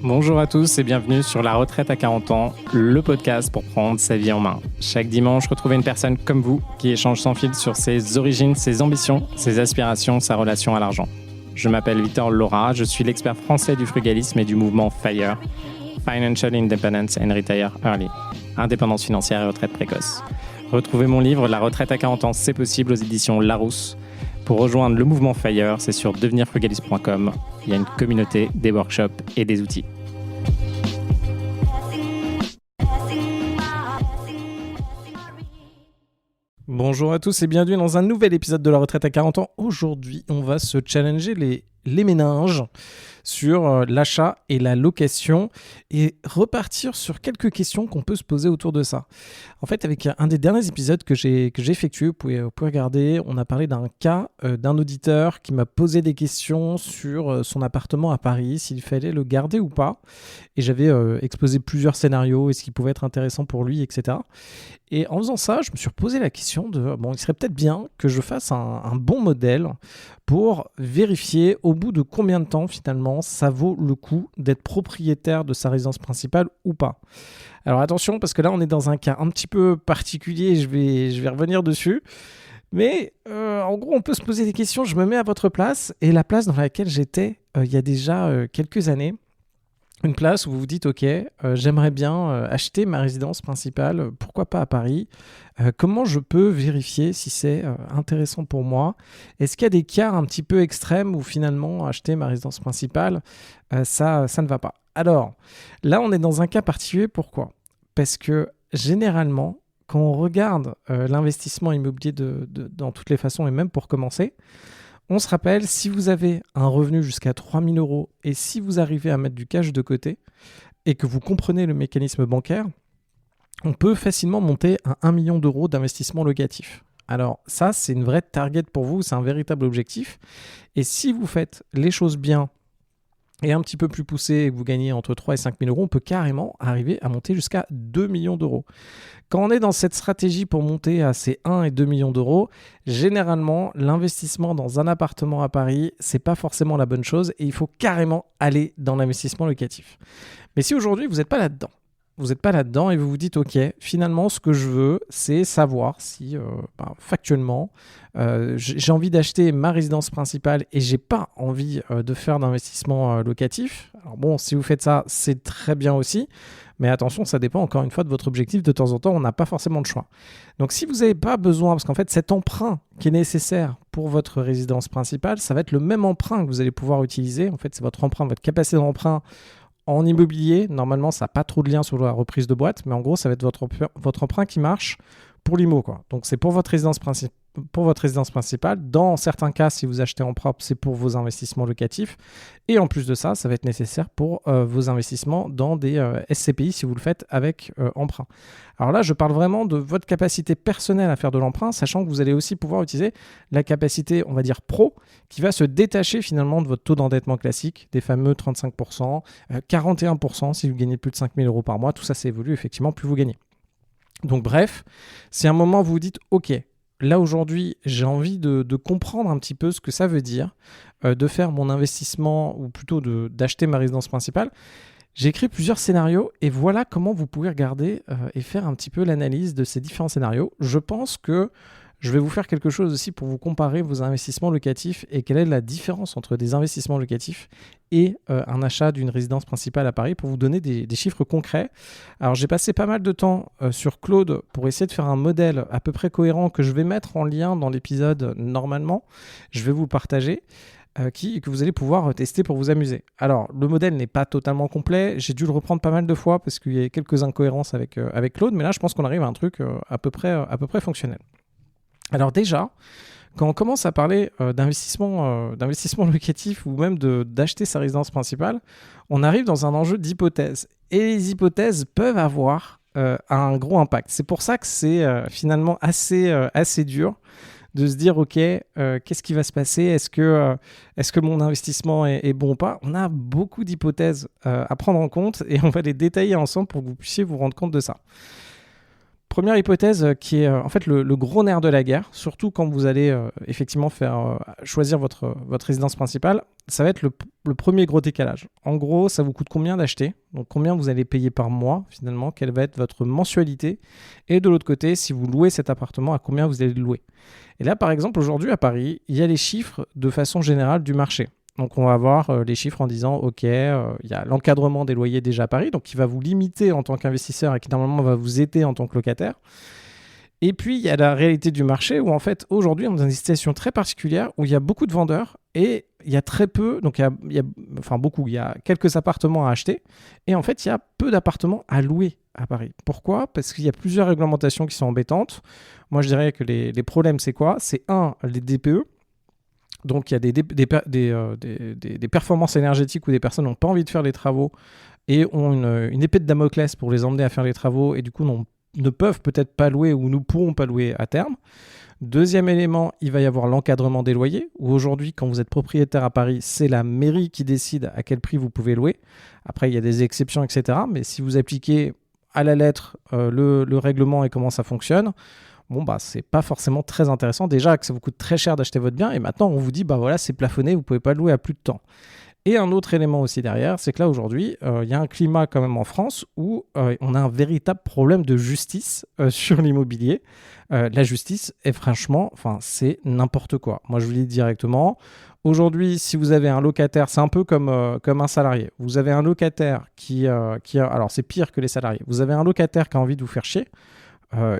Bonjour à tous et bienvenue sur La Retraite à 40 ans, le podcast pour prendre sa vie en main. Chaque dimanche, retrouvez une personne comme vous qui échange sans fil sur ses origines, ses ambitions, ses aspirations, sa relation à l'argent. Je m'appelle Victor Laura, je suis l'expert français du frugalisme et du mouvement FIRE, Financial Independence and Retire Early, indépendance financière et retraite précoce. Retrouvez mon livre La Retraite à 40 ans, c'est possible aux éditions Larousse. Pour rejoindre le mouvement FIRE, c'est sur devenirfrugaliste.com. Il y a une communauté, des workshops et des outils. Bonjour à tous et bienvenue dans un nouvel épisode de La Retraite à 40 ans. Aujourd'hui, on va se challenger les méninges sur l'achat et la location et repartir sur quelques questions qu'on peut se poser autour de ça. En fait, avec un des derniers épisodes que j'ai effectué, vous pouvez regarder, on a parlé d'un cas d'un auditeur qui m'a posé des questions sur son appartement à Paris, s'il fallait le garder ou pas. Et j'avais exposé plusieurs scénarios et ce qui pouvait être intéressant pour lui, etc. Et en faisant ça, je me suis reposé la question de, il serait peut-être bien que je fasse un bon modèle pour vérifier au bout de combien de temps finalement ça vaut le coup d'être propriétaire de sa résidence principale ou pas. Alors attention, parce que là on est dans un cas un petit peu particulier, je vais revenir dessus. Mais en gros, on peut se poser des questions, je me mets à votre place et la place dans laquelle j'étais il y a déjà quelques années. Une place où vous vous dites, ok, j'aimerais bien acheter ma résidence principale, pourquoi pas à Paris. Comment je peux vérifier si c'est intéressant pour moi? Est-ce qu'il y a des cas un petit peu extrêmes où finalement acheter ma résidence principale, ça ne va pas? Alors, là, on est dans un cas particulier. Pourquoi? Parce que généralement, quand on regarde l'investissement immobilier dans toutes les façons, et même pour commencer, on se rappelle, si vous avez un revenu jusqu'à 3 000 € et si vous arrivez à mettre du cash de côté et que vous comprenez le mécanisme bancaire, on peut facilement monter à 1 million d'euros d'investissement locatif. Alors ça, c'est une vraie target pour vous, c'est un véritable objectif. Et si vous faites les choses bien et un petit peu plus poussé et que vous gagnez entre 3 et 5 000 €, on peut carrément arriver à monter jusqu'à 2 millions d'euros. Quand on est dans cette stratégie pour monter à ces 1 et 2 millions d'euros, généralement, l'investissement dans un appartement à Paris, c'est pas forcément la bonne chose et il faut carrément aller dans l'investissement locatif. Mais si aujourd'hui, vous n'êtes pas là-dedans, et vous vous dites, ok, finalement, ce que je veux, c'est savoir si, factuellement, j'ai envie d'acheter ma résidence principale et j'ai pas envie de faire d'investissement locatif. Alors bon, si vous faites ça, c'est très bien aussi. Mais attention, ça dépend encore une fois de votre objectif. De temps en temps, on n'a pas forcément de choix. Donc si vous n'avez pas besoin, parce qu'en fait, cet emprunt qui est nécessaire pour votre résidence principale, ça va être le même emprunt que vous allez pouvoir utiliser. En fait, c'est votre emprunt, votre capacité d'emprunt en immobilier. Normalement, ça n'a pas trop de lien sur la reprise de boîte, mais en gros, ça va être votre emprunt qui marche pour l'IMO, quoi. Donc c'est pour votre résidence principale. Dans certains cas, si vous achetez en propre, c'est pour vos investissements locatifs. Et en plus de ça, ça va être nécessaire pour vos investissements dans des SCPI si vous le faites avec emprunt. Alors là, je parle vraiment de votre capacité personnelle à faire de l'emprunt, sachant que vous allez aussi pouvoir utiliser la capacité, on va dire pro, qui va se détacher finalement de votre taux d'endettement classique, des fameux 35%, 41% si vous gagnez plus de 5 000 € par mois. Tout ça, ça évolue effectivement plus vous gagnez. Donc bref, c'est un moment où vous vous dites, ok, là aujourd'hui, j'ai envie de comprendre un petit peu ce que ça veut dire, de faire mon investissement ou plutôt d'acheter ma résidence principale. J'ai écrit plusieurs scénarios et voilà comment vous pouvez regarder et faire un petit peu l'analyse de ces différents scénarios. Je pense que je vais vous faire quelque chose aussi pour vous comparer vos investissements locatifs et quelle est la différence entre des investissements locatifs et un achat d'une résidence principale à Paris pour vous donner des chiffres concrets. Alors j'ai passé pas mal de temps sur Claude pour essayer de faire un modèle à peu près cohérent que je vais mettre en lien dans l'épisode normalement. Je vais vous le partager. Que vous allez pouvoir tester pour vous amuser. Alors, le modèle n'est pas totalement complet. J'ai dû le reprendre pas mal de fois parce qu'il y a quelques incohérences avec Claude, mais là, je pense qu'on arrive à un truc à peu près fonctionnel. Alors déjà, quand on commence à parler d'investissement locatif ou même d'acheter sa résidence principale, on arrive dans un enjeu d'hypothèse. Et les hypothèses peuvent avoir un gros impact. C'est pour ça que c'est finalement assez dur de se dire, ok, qu'est-ce qui va se passer? Est-ce que mon investissement est bon ou pas? On a beaucoup d'hypothèses à prendre en compte et on va les détailler ensemble pour que vous puissiez vous rendre compte de ça. Première hypothèse qui est en fait le gros nerf de la guerre, surtout quand vous allez effectivement faire choisir votre résidence principale, ça va être le premier gros décalage. En gros, ça vous coûte combien d'acheter? Donc combien vous allez payer par mois finalement? Quelle va être votre mensualité? Et de l'autre côté, si vous louez cet appartement, à combien vous allez le louer? Et là, par exemple, aujourd'hui à Paris, il y a les chiffres de façon générale du marché. Donc on va avoir les chiffres en disant ok, il y a l'encadrement des loyers déjà à Paris, donc qui va vous limiter en tant qu'investisseur et qui normalement va vous aider en tant que locataire. Et puis il y a la réalité du marché où en fait aujourd'hui on est dans une situation très particulière où il y a beaucoup de vendeurs et il y a très peu, donc il y a quelques appartements à acheter et en fait il y a peu d'appartements à louer à Paris. Pourquoi? Parce qu'il y a plusieurs réglementations qui sont embêtantes. Moi je dirais que les problèmes c'est quoi? C'est les DPE. Donc, il y a des performances énergétiques où des personnes n'ont pas envie de faire les travaux et ont une épée de Damoclès pour les emmener à faire les travaux et du coup ne peuvent peut-être pas louer ou ne pourront pas louer à terme. Deuxième élément, il va y avoir l'encadrement des loyers où aujourd'hui, quand vous êtes propriétaire à Paris, c'est la mairie qui décide à quel prix vous pouvez louer. Après, il y a des exceptions, etc. Mais si vous appliquez à la lettre le règlement et comment ça fonctionne, c'est pas forcément très intéressant. Déjà que ça vous coûte très cher d'acheter votre bien et maintenant on vous dit c'est plafonné, vous pouvez pas le louer à plus de temps. Et un autre élément aussi derrière, c'est que là aujourd'hui, il y a un climat quand même en France où on a un véritable problème de justice sur l'immobilier. La justice est franchement, c'est n'importe quoi. Moi je vous le dis directement. Aujourd'hui, si vous avez un locataire, c'est un peu comme un salarié. Vous avez un locataire alors c'est pire que les salariés. Vous avez un locataire qui a envie de vous faire chier.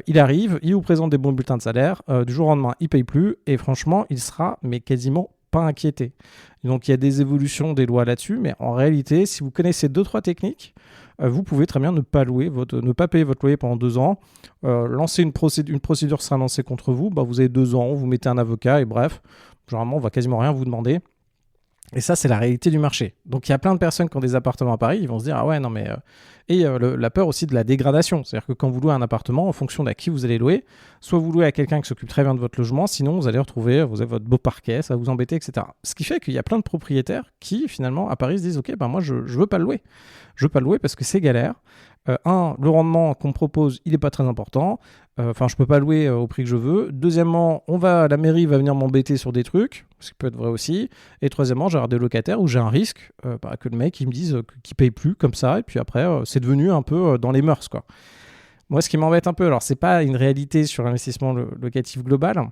Il arrive, il vous présente des bons bulletins de salaire, du jour au lendemain, il ne paye plus et franchement, il sera quasiment pas inquiété. Donc, il y a des évolutions des lois là-dessus, mais en réalité, si vous connaissez 2-3 techniques, vous pouvez très bien ne pas payer votre loyer pendant 2 ans, lancer une procédure sera lancée contre vous, vous avez 2 ans, vous mettez un avocat et bref, généralement, on va quasiment rien vous demander. Et ça, c'est la réalité du marché. Donc, il y a plein de personnes qui ont des appartements à Paris, ils vont se dire « Ah ouais, non mais… la peur aussi de la dégradation. C'est-à-dire que quand vous louez un appartement, en fonction d'à qui vous allez louer, soit vous louez à quelqu'un qui s'occupe très bien de votre logement, sinon vous allez retrouver, vous avez votre beau parquet, ça va vous embêter, etc. Ce qui fait qu'il y a plein de propriétaires qui, finalement, à Paris, se disent « Ok, moi, je veux pas le louer. Je veux pas le louer parce que c'est galère. Le rendement qu'on me propose, il n'est pas très important. Je peux pas louer au prix que je veux. Deuxièmement, la mairie va venir m'embêter sur des trucs, ce qui peut être vrai aussi. Et troisièmement, j'ai des locataires où j'ai un risque que le mec il me dise qu'il paye plus comme ça. Et puis après, c'est devenu un peu dans les mœurs, quoi. Moi, ce qui m'embête un peu, alors c'est pas une réalité sur l'investissement locatif global,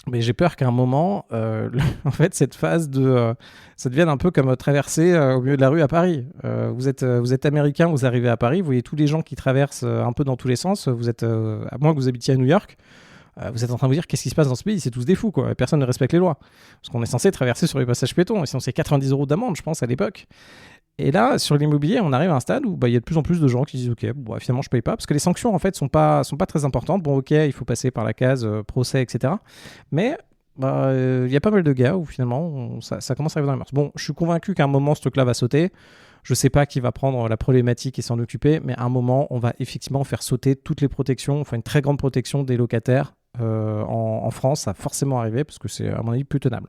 mais j'ai peur qu'à un moment, en fait, cette phase ça devienne un peu comme traverser au milieu de la rue à Paris. Vous êtes américain, vous arrivez à Paris, vous voyez tous les gens qui traversent un peu dans tous les sens. Vous êtes, à moins que vous habitiez à New York, vous êtes en train de vous dire qu'est-ce qui se passe dans ce pays, c'est tous des fous, quoi. Personne ne respecte les lois. Parce qu'on est censé traverser sur les passages piétons, et sinon c'est 90 € d'amende, je pense, à l'époque. Et là, sur l'immobilier, on arrive à un stade où il y a de plus en plus de gens qui disent « Ok, finalement, je paye pas », parce que les sanctions, en fait, sont pas très importantes. Bon, ok, il faut passer par la case procès, etc. Mais il y a pas mal de gars où, finalement, ça commence à arriver dans les mœurs. Bon, je suis convaincu qu'à un moment, ce truc-là va sauter. Je sais pas qui va prendre la problématique et s'en occuper, mais à un moment, on va effectivement faire sauter toutes les protections, une très grande protection des locataires en France. Ça va forcément arriver, parce que c'est, à mon avis, plus tenable.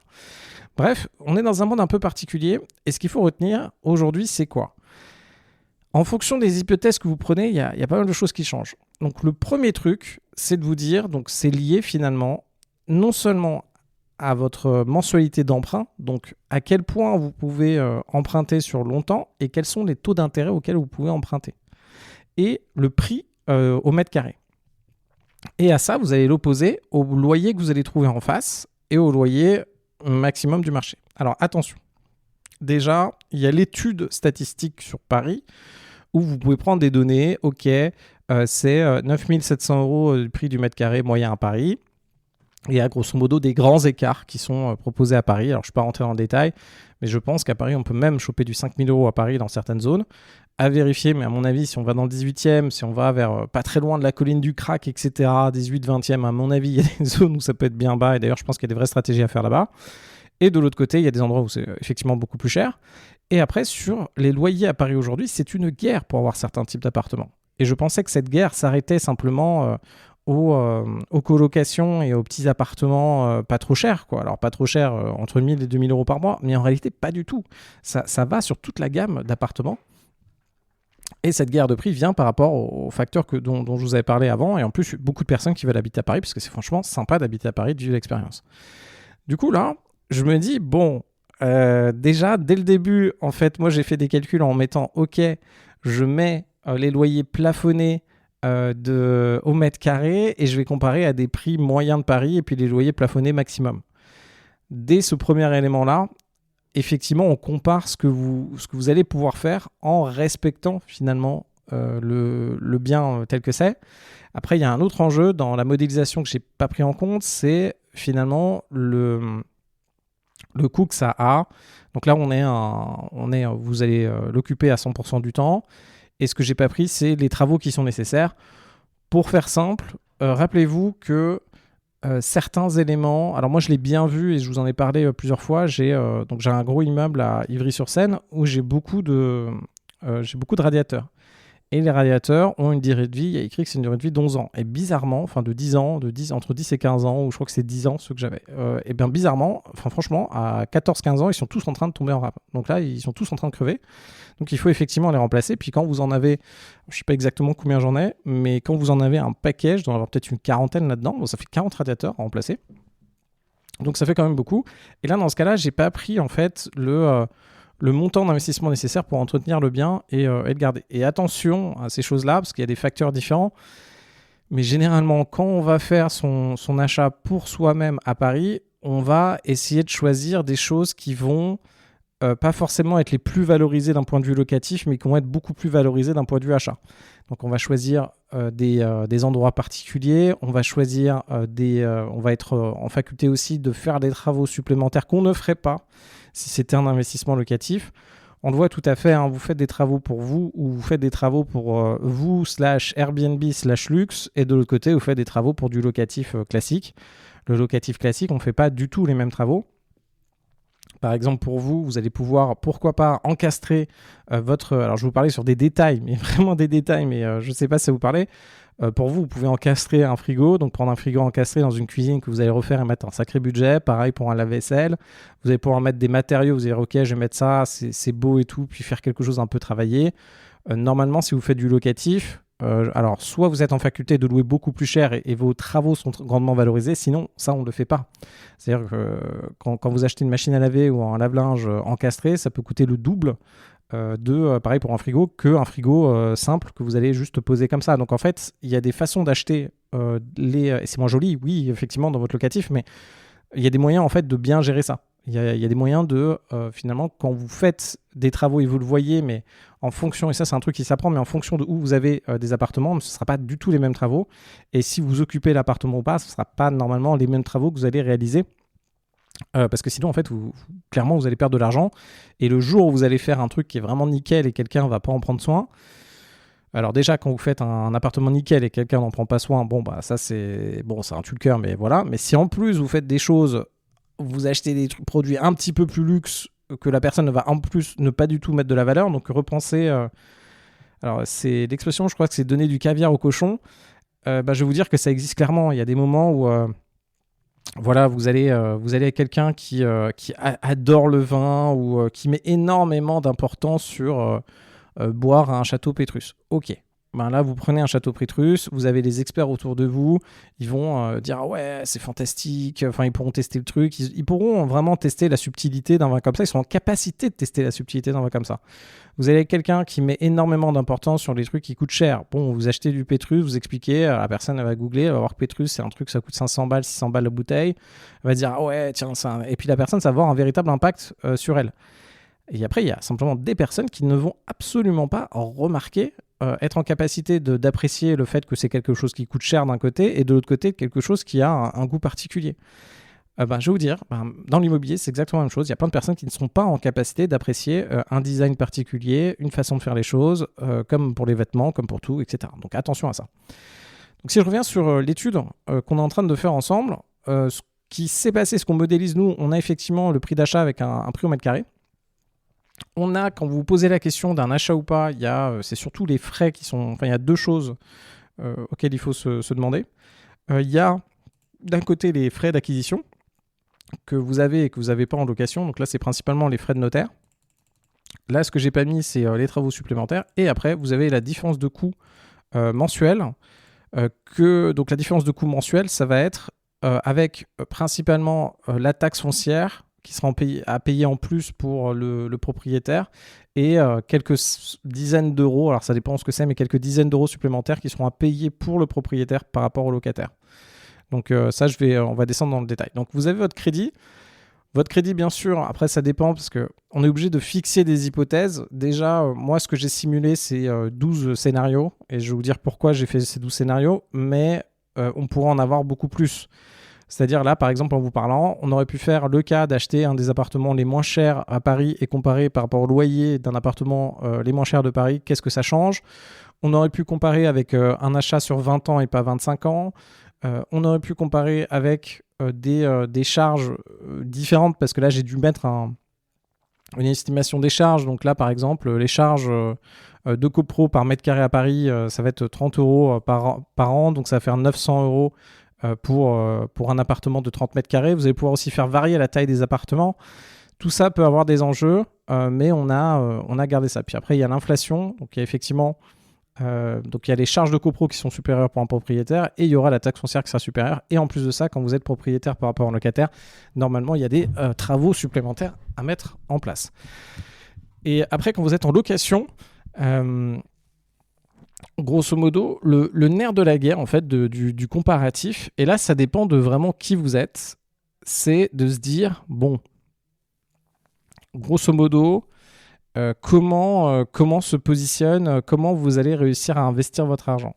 Bref, on est dans un monde un peu particulier et ce qu'il faut retenir aujourd'hui, c'est quoi? En fonction des hypothèses que vous prenez, il y a pas mal de choses qui changent. Donc le premier truc, c'est de vous dire, donc c'est lié finalement non seulement à votre mensualité d'emprunt, donc à quel point vous pouvez emprunter sur longtemps et quels sont les taux d'intérêt auxquels vous pouvez emprunter, et le prix au mètre carré. Et à ça, vous allez l'opposer au loyer que vous allez trouver en face et au loyer maximum du marché. Alors attention, déjà, il y a l'étude statistique sur Paris où vous pouvez prendre des données. Ok, c'est 9 700 € du prix du mètre carré moyen à Paris. Il y a grosso modo des grands écarts qui sont proposés à Paris. Alors je ne suis pas rentré dans le détail, mais je pense qu'à Paris, on peut même choper du 5 000 € à Paris dans certaines zones. À vérifier, mais à mon avis, si on va dans le 18e, si on va vers pas très loin de la colline du Crac, etc., 18-20e, à mon avis, il y a des zones où ça peut être bien bas. Et d'ailleurs, je pense qu'il y a des vraies stratégies à faire là-bas. Et de l'autre côté, il y a des endroits où c'est effectivement beaucoup plus cher. Et après, sur les loyers à Paris aujourd'hui, c'est une guerre pour avoir certains types d'appartements. Et je pensais que cette guerre s'arrêtait simplement aux colocations et aux petits appartements pas trop chers, quoi. Alors pas trop chers, entre 1 000 et 2 000 € par mois, mais en réalité pas du tout. Ça va sur toute la gamme d'appartements. Et cette guerre de prix vient par rapport aux facteurs dont je vous avais parlé avant. Et en plus, beaucoup de personnes qui veulent habiter à Paris, parce que c'est franchement sympa d'habiter à Paris, de vivre l'expérience. Du coup, là, je me dis, bon, déjà, dès le début, en fait, moi, j'ai fait des calculs en mettant, OK, je mets les loyers plafonnés au mètre carré et je vais comparer à des prix moyens de Paris et puis les loyers plafonnés maximum. Dès ce premier élément-là, effectivement, on compare ce que vous allez pouvoir faire en respectant finalement le bien tel que c'est. Après, il y a un autre enjeu dans la modélisation que je n'ai pas pris en compte, c'est finalement le coût que ça a. Donc là, vous allez l'occuper à 100% du temps. Et ce que je n'ai pas pris, c'est les travaux qui sont nécessaires. Pour faire simple, rappelez-vous que certains éléments, alors moi je l'ai bien vu et je vous en ai parlé plusieurs fois, j'ai un gros immeuble à Ivry-sur-Seine où j'ai beaucoup de radiateurs. Et les radiateurs ont une durée de vie, il y a écrit que c'est une durée de vie d'11 ans. Et bizarrement, enfin de 10 ans, entre 10 et 15 ans, ou je crois que c'est 10 ans ceux que j'avais. Et bien bizarrement, franchement, à 14-15 ans, ils sont tous en train de tomber en rade. Donc là, ils sont tous en train de crever. Donc il faut effectivement les remplacer. Puis quand vous en avez, je ne sais pas exactement combien j'en ai, mais quand vous en avez un paquet, je dois en avoir peut-être une quarantaine là-dedans. Bon, ça fait 40 radiateurs à remplacer. Donc ça fait quand même beaucoup. Et là, dans ce cas-là, j'ai pas pris en fait le montant d'investissement nécessaire pour entretenir le bien et le garder. Et attention à ces choses-là, parce qu'il y a des facteurs différents. Mais généralement, quand on va faire son achat pour soi-même à Paris, on va essayer de choisir des choses qui vont pas forcément être les plus valorisées d'un point de vue locatif, mais qui vont être beaucoup plus valorisées d'un point de vue achat. Donc on va choisir des endroits particuliers, on va choisir on va être en faculté aussi de faire des travaux supplémentaires qu'on ne ferait pas si c'était un investissement locatif. On le voit tout à fait, hein, vous faites des travaux pour vous ou vous faites des travaux pour vous /Airbnb/luxe et de l'autre côté, vous faites des travaux pour du locatif classique. Le locatif classique, on ne fait pas du tout les mêmes travaux. Par exemple, pour vous, vous allez pouvoir, pourquoi pas, encastrer votre... Alors, je vais vous parler sur des détails, mais vraiment des détails, mais je ne sais pas si ça vous parlait. Pour vous, vous pouvez encastrer un frigo, donc prendre un frigo encastré dans une cuisine que vous allez refaire et mettre un sacré budget. Pareil pour un lave-vaisselle. Vous allez pouvoir mettre des matériaux, vous allez dire, OK, je vais mettre ça, c'est beau et tout, puis faire quelque chose un peu travaillé. Normalement, si vous faites du locatif, alors soit vous êtes en faculté de louer beaucoup plus cher et vos travaux sont grandement valorisés, sinon ça on ne le fait pas. C'est-à-dire que quand vous achetez une machine à laver ou un lave-linge encastré, ça peut coûter le double pareil pour un frigo, qu'un frigo simple que vous allez juste poser comme ça. Donc en fait, il y a des façons d'acheter et c'est moins joli, oui, effectivement, dans votre locatif, mais il y a des moyens en fait de bien gérer ça. Il y a des moyens de, finalement, quand vous faites des travaux et vous le voyez, mais en fonction, et ça c'est un truc qui s'apprend, mais en fonction de où vous avez des appartements, ce ne sera pas du tout les mêmes travaux. Et si vous occupez l'appartement ou pas, ce ne sera pas normalement les mêmes travaux que vous allez réaliser. Parce que sinon, en fait, clairement, vous allez perdre de l'argent. Et le jour où vous allez faire un truc qui est vraiment nickel et quelqu'un ne va pas en prendre soin, alors déjà, quand vous faites un appartement nickel et quelqu'un n'en prend pas soin, bon, bah ça c'est un tue le cœur, mais voilà. Mais si en plus vous faites des choses, vous achetez des produits un petit peu plus luxe que la personne ne va en plus ne pas du tout mettre de la valeur, donc repensez. Alors c'est l'expression, je crois que c'est donner du caviar au cochon. Je vais vous dire que ça existe clairement. Il y a des moments où voilà, vous allez avec quelqu'un qui adore le vin ou qui met énormément d'importance sur boire un château Pétrus. Ok. Ben là, vous prenez un château Pétrus, vous avez les experts autour de vous, ils vont dire ah ouais, c'est fantastique, enfin ils pourront tester le truc, ils pourront vraiment tester la subtilité d'un vin comme ça, ils sont en capacité de tester la subtilité d'un vin comme ça. Vous avez quelqu'un qui met énormément d'importance sur les trucs qui coûtent cher. Bon, vous achetez du Pétrus, vous expliquez, la personne elle va googler, elle va voir que Pétrus c'est un truc, ça coûte 500 balles, 600 balles la bouteille, elle va dire ah ouais, tiens, ça. Et puis la personne, ça va avoir un véritable impact sur elle. Et après, il y a simplement des personnes qui ne vont absolument pas remarquer, être en capacité d'apprécier le fait que c'est quelque chose qui coûte cher d'un côté et de l'autre côté quelque chose qui a un goût particulier. Je vais vous dire, dans l'immobilier, c'est exactement la même chose. Il y a plein de personnes qui ne sont pas en capacité d'apprécier un design particulier, une façon de faire les choses, comme pour les vêtements, comme pour tout, etc. Donc attention à ça. Donc si je reviens sur l'étude qu'on est en train de faire ensemble, ce qui s'est passé, ce qu'on modélise nous, on a effectivement le prix d'achat avec un prix au mètre carré. On a, quand vous vous posez la question d'un achat ou pas, c'est surtout les frais qui sont... Enfin, il y a deux choses auxquelles il faut se demander. Il y a d'un côté les frais d'acquisition que vous avez et que vous n'avez pas en location. Donc là, c'est principalement les frais de notaire. Là, ce que j'ai pas mis, c'est les travaux supplémentaires. Et après, vous avez la différence de coût mensuelle. Donc la différence de coût mensuel, ça va être avec principalement la taxe foncière qui sera à payer en plus pour le propriétaire et quelques dizaines d'euros, alors ça dépend ce que c'est, mais quelques dizaines d'euros supplémentaires qui seront à payer pour le propriétaire par rapport au locataire. Donc ça, on va descendre dans le détail. Donc vous avez votre crédit. Votre crédit, bien sûr, après ça dépend parce qu'on est obligé de fixer des hypothèses. Déjà, moi, ce que j'ai simulé, c'est 12 scénarios et je vais vous dire pourquoi j'ai fait ces 12 scénarios, mais on pourrait en avoir beaucoup plus. C'est-à-dire là, par exemple, en vous parlant, on aurait pu faire le cas d'acheter un des appartements les moins chers à Paris et comparer par rapport au loyer d'un appartement les moins chers de Paris. Qu'est-ce que ça change ? On aurait pu comparer avec un achat sur 20 ans et pas 25 ans. On aurait pu comparer avec des charges différentes parce que là, j'ai dû mettre une estimation des charges. Donc là, par exemple, les charges de copro par mètre carré à Paris, ça va être 30 euros par an. Donc ça va faire 900 euros pour un appartement de 30 mètres carrés. Vous allez pouvoir aussi faire varier la taille des appartements. Tout ça peut avoir des enjeux, mais on a gardé ça. Puis après, il y a l'inflation. Donc il y a effectivement donc il y a les charges de copro qui sont supérieures pour un propriétaire et il y aura la taxe foncière qui sera supérieure. Et en plus de ça, quand vous êtes propriétaire par rapport à un locataire, normalement, il y a des travaux supplémentaires à mettre en place. Et après, quand vous êtes en location, grosso modo, le nerf de la guerre, en fait, du comparatif, et là, ça dépend de vraiment qui vous êtes, c'est de se dire, bon, grosso modo, comment se positionne, comment vous allez réussir à investir votre argent.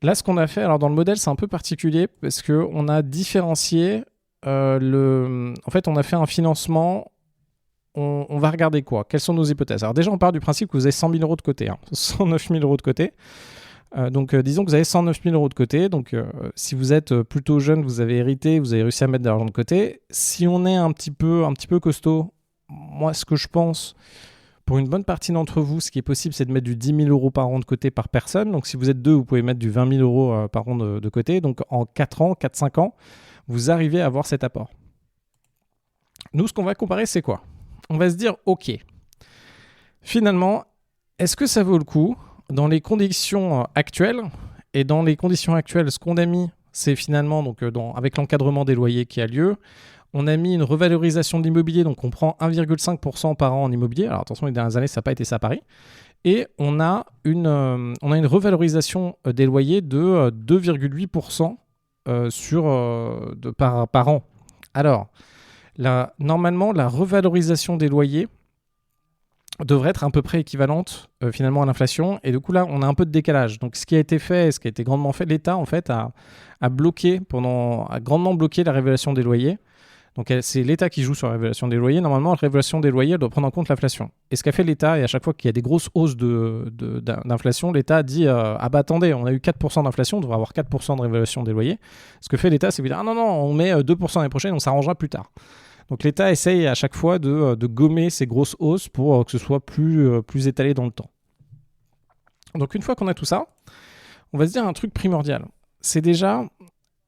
Là, ce qu'on a fait, alors dans le modèle, c'est un peu particulier parce qu'on a différencié en fait, on a fait un financement. On va regarder quoi ? Quelles sont nos hypothèses ? Alors déjà, on part du principe que vous avez 100 000 euros de côté, 109 000 euros de côté. Donc, disons que vous avez 109 000 euros de côté. Donc, si vous êtes plutôt jeune, vous avez hérité, vous avez réussi à mettre de l'argent de côté. Si on est un petit peu costaud, moi, ce que je pense, pour une bonne partie d'entre vous, ce qui est possible, c'est de mettre du 10 000 euros par an de côté par personne. Donc, si vous êtes deux, vous pouvez mettre du 20 000 euros par an de côté. Donc, en 4-5 ans, vous arrivez à avoir cet apport. Nous, ce qu'on va comparer, c'est quoi ? On va se dire, OK, finalement, est-ce que ça vaut le coup dans les conditions actuelles ? Et dans les conditions actuelles, ce qu'on a mis, c'est finalement, donc, avec l'encadrement des loyers qui a lieu, on a mis une revalorisation de l'immobilier, donc on prend 1,5% par an en immobilier. Alors attention, les dernières années, ça n'a pas été ça à Paris. Et on a une revalorisation des loyers de 2,8% par an. Alors, normalement, la revalorisation des loyers devrait être à peu près équivalente finalement à l'inflation. Et du coup, là, on a un peu de décalage. Donc, ce qui a été fait, et ce qui a été grandement fait, l'État, en fait, a grandement bloqué la révélation des loyers. Donc, c'est l'État qui joue sur la révélation des loyers. Normalement, la révélation des loyers, elle doit prendre en compte l'inflation. Et ce qu'a fait l'État, et à chaque fois qu'il y a des grosses hausses d'inflation, l'État a dit ah bah attendez, on a eu 4% d'inflation, on devrait avoir 4% de révélation des loyers. Ce que fait l'État, c'est de dire ah non, on met 2% l'année prochaine, on s'arrangera plus tard. Donc l'État essaye à chaque fois de gommer ces grosses hausses pour que ce soit plus étalé dans le temps. Donc une fois qu'on a tout ça, on va se dire un truc primordial. C'est déjà,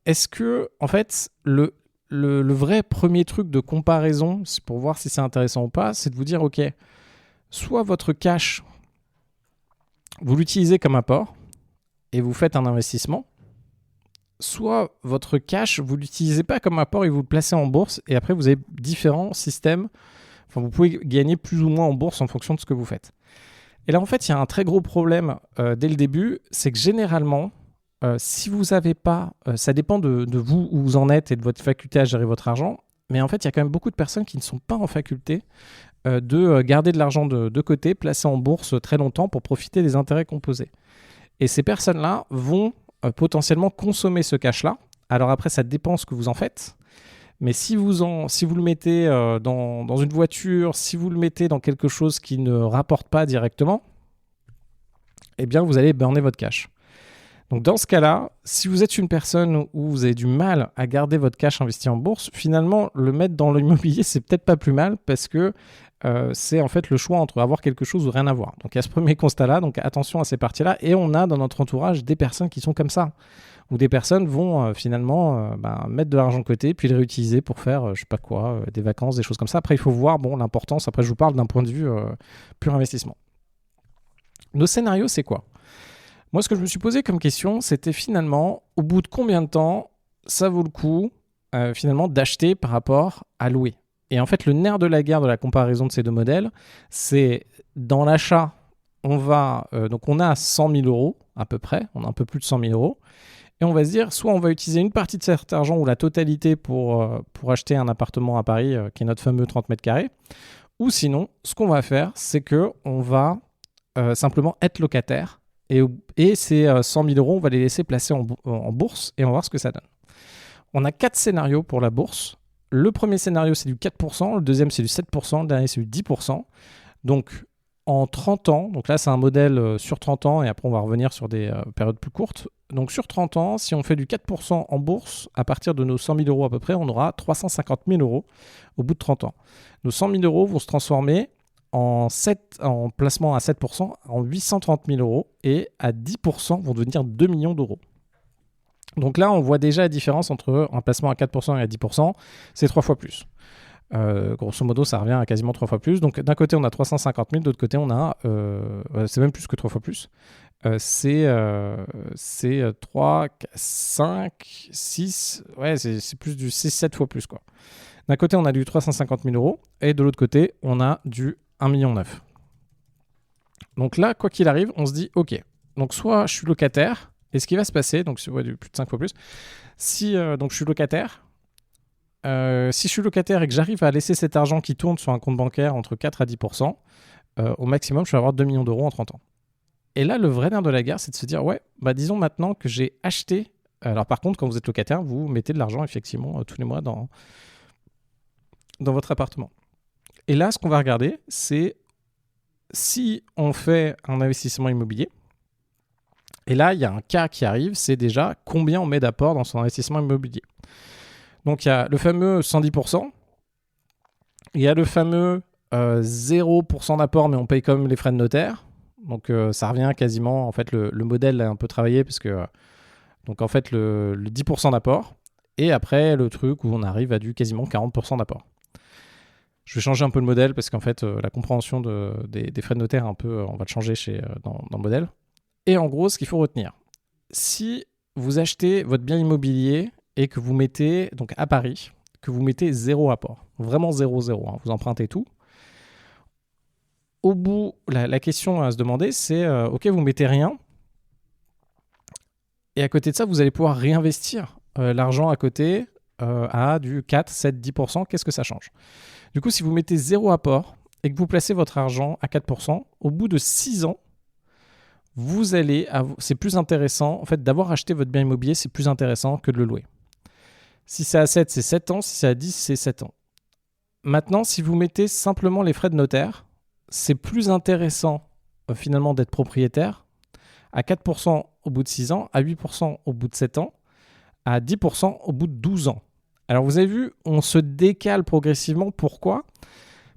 est-ce que, en fait, le vrai premier truc de comparaison, c'est pour voir si c'est intéressant ou pas, c'est de vous dire, OK, soit votre cash, vous l'utilisez comme apport et vous faites un investissement, soit votre cash, vous ne l'utilisez pas comme apport et vous le placez en bourse et après vous avez différents systèmes. Enfin, vous pouvez gagner plus ou moins en bourse en fonction de ce que vous faites. Et là, en fait, il y a un très gros problème dès le début, c'est que généralement, si vous n'avez pas, ça dépend de vous où vous en êtes et de votre faculté à gérer votre argent, mais en fait, il y a quand même beaucoup de personnes qui ne sont pas en faculté de garder de l'argent de côté, placé en bourse très longtemps pour profiter des intérêts composés. Et ces personnes-là vont potentiellement consommer ce cash-là. Alors après, ça dépend ce que vous en faites. Mais si vous le mettez dans une voiture, si vous le mettez dans quelque chose qui ne rapporte pas directement, eh bien, vous allez burner votre cash. Donc dans ce cas-là, si vous êtes une personne où vous avez du mal à garder votre cash investi en bourse, finalement, le mettre dans l'immobilier, c'est peut-être pas plus mal parce que c'est en fait le choix entre avoir quelque chose ou rien avoir. Donc il y a ce premier constat-là, donc attention à ces parties-là. Et on a dans notre entourage des personnes qui sont comme ça. où des personnes vont finalement mettre de l'argent de côté, puis le réutiliser pour faire, je sais pas quoi, des vacances, des choses comme ça. Après, il faut voir l'importance. Après, je vous parle d'un point de vue pur investissement. Nos scénarios, c'est quoi ? Moi, ce que je me suis posé comme question, c'était finalement, au bout de combien de temps ça vaut le coup finalement d'acheter par rapport à louer. Et en fait, le nerf de la guerre de la comparaison de ces deux modèles, c'est dans l'achat, donc on a 100 000 euros à peu près, on a un peu plus de 100 000 euros, et on va se dire, soit on va utiliser une partie de cet argent ou la totalité pour acheter un appartement à Paris, qui est notre fameux 30 mètres carrés, ou sinon, ce qu'on va faire, c'est qu'on va simplement être locataire, et ces 100 000 euros, on va les laisser placer en bourse, et on va voir ce que ça donne. On a 4 scénarios pour la bourse. Le premier scénario, c'est du 4%, le deuxième, c'est du 7%, le dernier, c'est du 10%. Donc, en 30 ans, donc là, c'est un modèle sur 30 ans, et après, on va revenir sur des périodes plus courtes. Donc, sur 30 ans, si on fait du 4% en bourse, à partir de nos 100 000 euros à peu près, on aura 350 000 euros au bout de 30 ans. Nos 100 000 euros vont se transformer en placement à 7%, en 830 000 euros, et à 10% vont devenir 2 millions d'euros. Donc là, on voit déjà la différence entre un placement à 4% et à 10%, c'est 3 fois plus. Grosso modo, ça revient à quasiment 3 fois plus. Donc d'un côté, on a 350 000, de l'autre côté, on a... c'est même plus que 3 fois plus. C'est 3, 5, 6... Ouais, c'est plus du 6-7 fois plus, quoi. D'un côté, on a du 350 000 euros, et de l'autre côté, on a du 1,9 million. Donc là, quoi qu'il arrive, on se dit, OK, donc soit je suis locataire, et ce qui va se passer, donc ouais, plus de 5 fois plus, si donc je suis locataire, si je suis locataire et que j'arrive à laisser cet argent qui tourne sur un compte bancaire entre 4 à 10%, au maximum, je vais avoir 2 millions d'euros en 30 ans. Et là, le vrai nerf de la guerre, c'est de se dire, ouais, disons maintenant que j'ai acheté... Alors par contre, quand vous êtes locataire, vous mettez de l'argent, effectivement, tous les mois dans votre appartement. Et là, ce qu'on va regarder, c'est si on fait un investissement immobilier. Et là, il y a un cas qui arrive, c'est déjà combien on met d'apport dans son investissement immobilier. Donc, il y a le fameux 110%, il y a le fameux 0% d'apport, mais on paye quand même les frais de notaire. Donc, ça revient quasiment, en fait, le modèle a un peu travaillé, parce que, donc, en fait, le 10% d'apport, et après, le truc où on arrive à du quasiment 40% d'apport. Je vais changer un peu le modèle, parce qu'en fait, la compréhension des frais de notaire, un peu, on va le changer dans le modèle. Et en gros, ce qu'il faut retenir, si vous achetez votre bien immobilier et que vous mettez, donc à Paris, que vous mettez 0 apport, vraiment 0, vous empruntez tout, au bout, la question à se demander, c'est, OK, vous mettez rien, et à côté de ça, vous allez pouvoir réinvestir l'argent à côté à du 4, 7, 10%, qu'est-ce que ça change ? Du coup, si vous mettez 0 apport et que vous placez votre argent à 4%, au bout de 6 ans, c'est plus intéressant, en fait, d'avoir acheté votre bien immobilier, c'est plus intéressant que de le louer. Si c'est à 7, c'est 7 ans. Si c'est à 10, c'est 7 ans. Maintenant, si vous mettez simplement les frais de notaire, c'est plus intéressant finalement d'être propriétaire à 4% au bout de 6 ans, à 8% au bout de 7 ans, à 10% au bout de 12 ans. Alors vous avez vu, on se décale progressivement. Pourquoi ?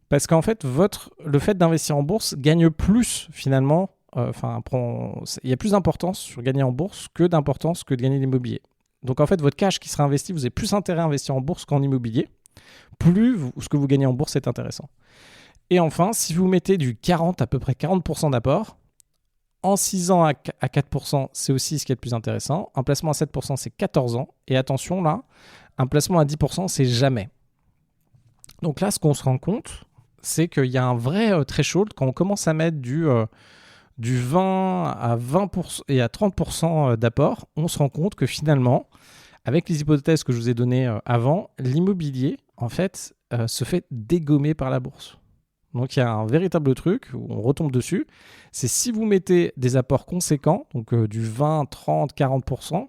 Parce qu'en fait, le fait d'investir en bourse gagne plus finalement. Il y a plus d'importance sur gagner en bourse que d'importance que de gagner l'immobilier. Donc en fait, votre cash qui sera investi, vous avez plus intérêt à investir en bourse qu'en immobilier. Plus ce que vous gagnez en bourse est intéressant. Et enfin, si vous mettez du 40, à peu près 40% d'apport, en 6 ans à 4%, c'est aussi ce qui est le plus intéressant. Un placement à 7%, c'est 14 ans. Et attention là, un placement à 10%, c'est jamais. Donc là, ce qu'on se rend compte, c'est qu'il y a un vrai threshold quand on commence à mettre du 20 à 20% et à 30% d'apport, on se rend compte que finalement, avec les hypothèses que je vous ai données avant, l'immobilier, en fait, se fait dégommer par la bourse. Donc, il y a un véritable truc où on retombe dessus. C'est si vous mettez des apports conséquents, donc du 20, 30, 40%,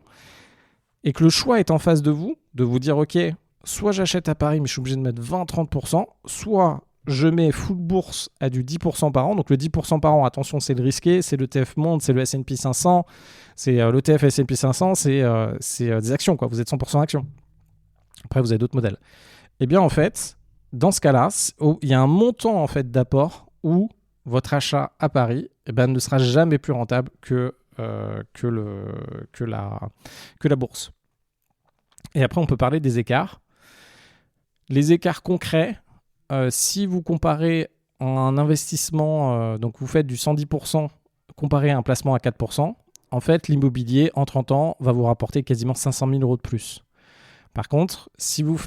et que le choix est en face de vous dire, OK, soit j'achète à Paris, mais je suis obligé de mettre 20-30%, soit je mets full bourse à du 10% par an. Donc le 10% par an, attention, c'est le risqué, c'est l'ETF Monde, c'est le S&P 500, c'est l'ETF S&P 500, c'est des actions, quoi. Vous êtes 100% actions. Après, vous avez d'autres modèles. Eh bien, en fait, dans ce cas-là, il y a un montant en fait, d'apport où votre achat à Paris ne sera jamais plus rentable que que la bourse. Et après, on peut parler des écarts. Les écarts concrets, si vous comparez un investissement, donc vous faites du 110% comparé à un placement à 4%, en fait, l'immobilier, en 30 ans, va vous rapporter quasiment 500 000 euros de plus. Par contre, si vous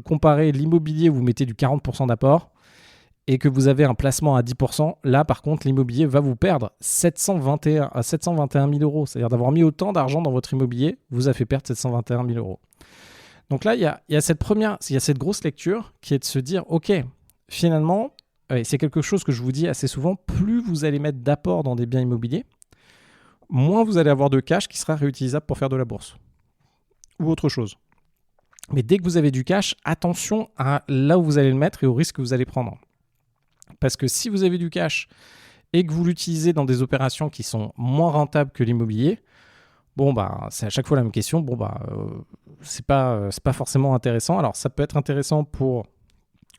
comparez l'immobilier, vous mettez du 40% d'apport et que vous avez un placement à 10%, là, par contre, l'immobilier va vous perdre 721 000 euros. C'est-à-dire d'avoir mis autant d'argent dans votre immobilier, vous a fait perdre 721 000 euros. Donc là, il y a cette grosse lecture qui est de se dire, OK, finalement, et c'est quelque chose que je vous dis assez souvent, plus vous allez mettre d'apport dans des biens immobiliers, moins vous allez avoir de cash qui sera réutilisable pour faire de la bourse ou autre chose. Mais dès que vous avez du cash, attention à là où vous allez le mettre et au risque que vous allez prendre. Parce que si vous avez du cash et que vous l'utilisez dans des opérations qui sont moins rentables que l'immobilier, c'est à chaque fois la même question. C'est pas forcément intéressant. Alors, ça peut être intéressant pour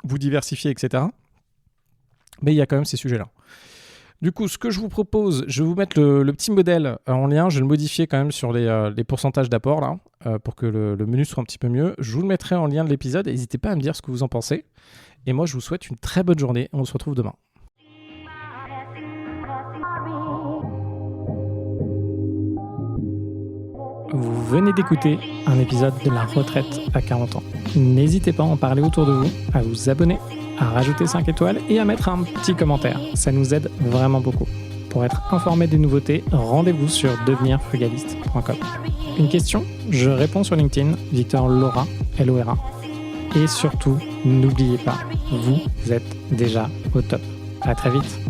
vous diversifier, etc. Mais il y a quand même ces sujets-là. Du coup, ce que je vous propose, je vais vous mettre le petit modèle en lien. Je vais le modifier quand même sur les pourcentages d'apport là, pour que le menu soit un petit peu mieux. Je vous le mettrai en lien de l'épisode. N'hésitez pas à me dire ce que vous en pensez. Et moi, je vous souhaite une très bonne journée. On se retrouve demain. Vous venez d'écouter un épisode de La Retraite à 40 ans. N'hésitez pas à en parler autour de vous, à vous abonner, à rajouter 5 étoiles et à mettre un petit commentaire. Ça nous aide vraiment beaucoup. Pour être informé des nouveautés, rendez-vous sur devenirfrugaliste.com. Une question, je réponds sur LinkedIn, Victor Lora, Lora. Et surtout, n'oubliez pas, vous êtes déjà au top. À très vite.